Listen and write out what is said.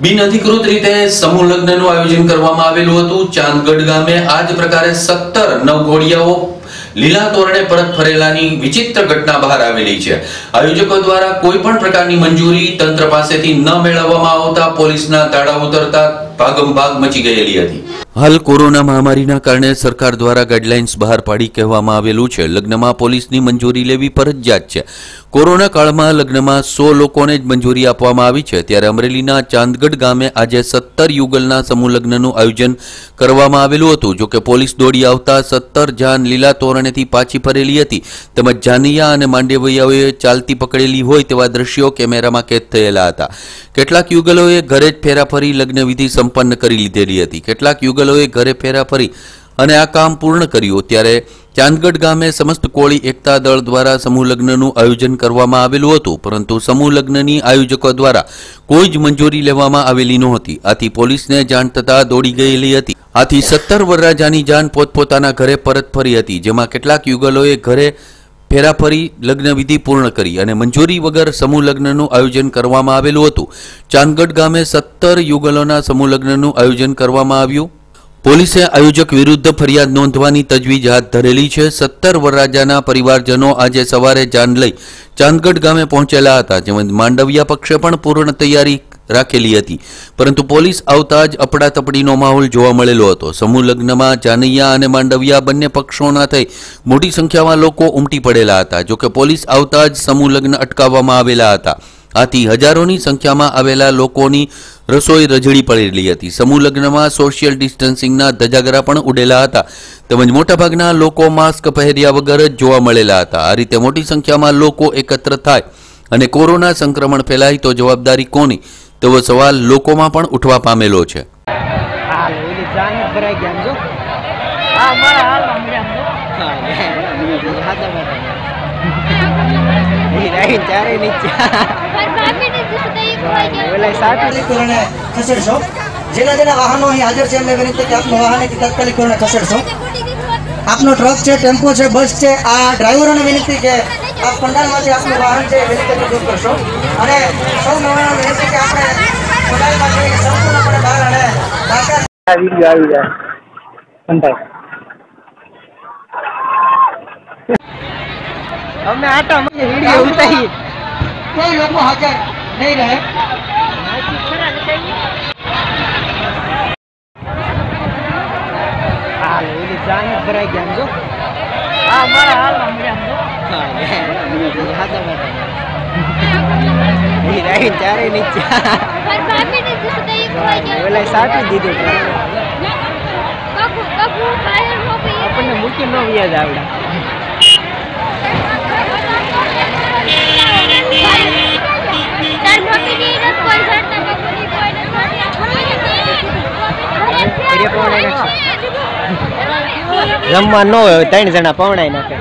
બિનઅધિકૃત રીતે સમૂહ લગ્નનું આયોજન કરવામાં આવેલું હતું। ચાંદગઢ ગામે આ જ પ્રકારે 17 નવઘોડિયાઓ લીલા તોરણે પરત ફરેલાની વિચિત્ર ઘટના બહાર આવેલી છે। આયોજકો દ્વારા કોઈ પણ પ્રકારની મંજૂરી તંત્ર પાસેથી ન મેળવવામાં આવતા પોલીસના તાળા ઉતરતા ભાગમભાગ મચી ગયેલી હતી। હાલ કોરોના મહામારીના કારણે સરકાર દ્વારા ગાઈડલાઇન્સ બહાર પાડી કહેવામાં આવેલું છે લગ્નમાં પોલીસની મંજૂરી લેવી ફરજિયાત છે। કોરોના કાળમાં લગ્નમાં 100 લોકોને જ મંજૂરી આપવામાં આવી છે। ત્યારે અમરેલીના ચાંદગઢ ગામે આજે 17 યુગલના સમૂહ લગ્નનું આયોજન કરવામાં આવેલું હતું। જોકે પોલીસ દોડી આવતા 17 જાન લીલા તોરણેથી પાછી ફરેલી હતી તેમજ જાનૈયા અને માંડવૈયાઓએ ચાલતી પકડેલી હોય તેવા દ્રશ્યો કેમેરામાં કેદ થયેલા હતા। કેટલાક યુગલોએ ઘરે જ ફેરા ફરી લગ્ન વિધિ સંપન્ન કરી લીધેલી હતી। કેટલાક યુગલોએ ઘરે ફેરા ફરી અને આ કામ પૂર્ણ કર્યું। ત્યારે ચાંદગઢ ગામે સમસ્ત કોળી એકતા દળ દ્વારા સમૂહ લગ્નનું આયોજન કરવામાં આવેલું હતું પરંતુ સમૂહ લગ્નની આયોજકો દ્વારા કોઈ જ મંજૂરી લેવામાં આવેલી નહોતી। આથી પોલીસને જાણ થતાં દોડી ગયેલી હતી। આથી 17 વરરાજાની જાન પોતપોતાના ઘરે પરત ફરી હતી જેમાં કેટલાક યુગલોએ ઘરે ફેરા ફરી લગ્ન વિધિ પૂર્ણ કરી અને મંજૂરી વગર સમૂહ લગ્નનું આયોજન કરવામાં આવેલું હતું। ચાંદગઢ ગામે 17 યુગલોના સમૂહ લગ્નનું આયોજન કરવામાં આવ્યું। પોલીસે આયોજક વિરુદ્ધ ફરિયાદ નોંધવાની તજવીજ હાથ ધરેલી છે। 17 વરરાજાના પરિવારજનો આજે સવારે જાન લઈ ચાંદગઢ ગામે પહોંચેલા હતા જેમાં માંડવિયા પક્ષે પણ પૂર્ણ તૈયારી રાખેલી હતી પરંતુ પોલીસ આવતા જ અફડાતફડીનો માહોલ જોવા મળેલો હતો। સમૂહ લગ્નમાં જાનૈયા અને માંડવિયા બંને પક્ષોના થઈ મોટી સંખ્યામાં લોકો ઉમટી પડેલા હતા। જોકે પોલીસ આવતા જ સમૂહ લગ્ન અટકાવવામાં આવેલા હતા। આથી હજારોની સંખ્યામાં આવેલા લોકોની રસોઈ રજળી પડેલી હતી। સમૂહ લગ્નમાં સોશિયલ ડિસ્ટન્સિંગના ધજાગરા પણ ઉડેલા હતા તેમજ મોટાભાગના લોકો માસ્ક પહેર્યા વગર જ જોવા મળેલા હતા। આ રીતે મોટી સંખ્યામાં લોકો એકત્ર થાય અને કોરોના સંક્રમણ ફેલાય તો જવાબદારી કોની તેવો સવાલ લોકોમાં પણ ઉઠવા પામેલો છે। જેના જેના વાહનો અહીં હાજર છે એમને વિનંતી કે આપનું વાહન તાત્કાલિક ધોરણે ખસેડશો। આપનો ટ્રક છે, ટેમ્પો છે, બસ છે, આ ડ્રાઈવરોને વિનંતી કે આપ પંડાલમાંથી આપનું વાહન છે વિનંતી દૂર કરશો અને સૌ નવાણો વિનંતી કે આપણે પંડાલમાંથી સંપૂર્ણપણે બહાર અને વિડીયો આવી જાય પંડાલ અમે આટા મને વિડીયો ઉતારી કોઈ લોકો હાજર નહીં રહે। હાલ ઓલી જાન ભરાઈ ગયા જો આ મારા હાલ મળ્યા જો હા હાથા બેઠા એ રહી ચારે નીચે પર બાપી ને જુસતે એક હોય ગયા ઓલા સાટી દીધું કકુ ફાયર હો ગઈ આપણને મૂકી નો વ્યાજ આવડા રમવા ન હોય 3 જણા પવણાઈ નાખે।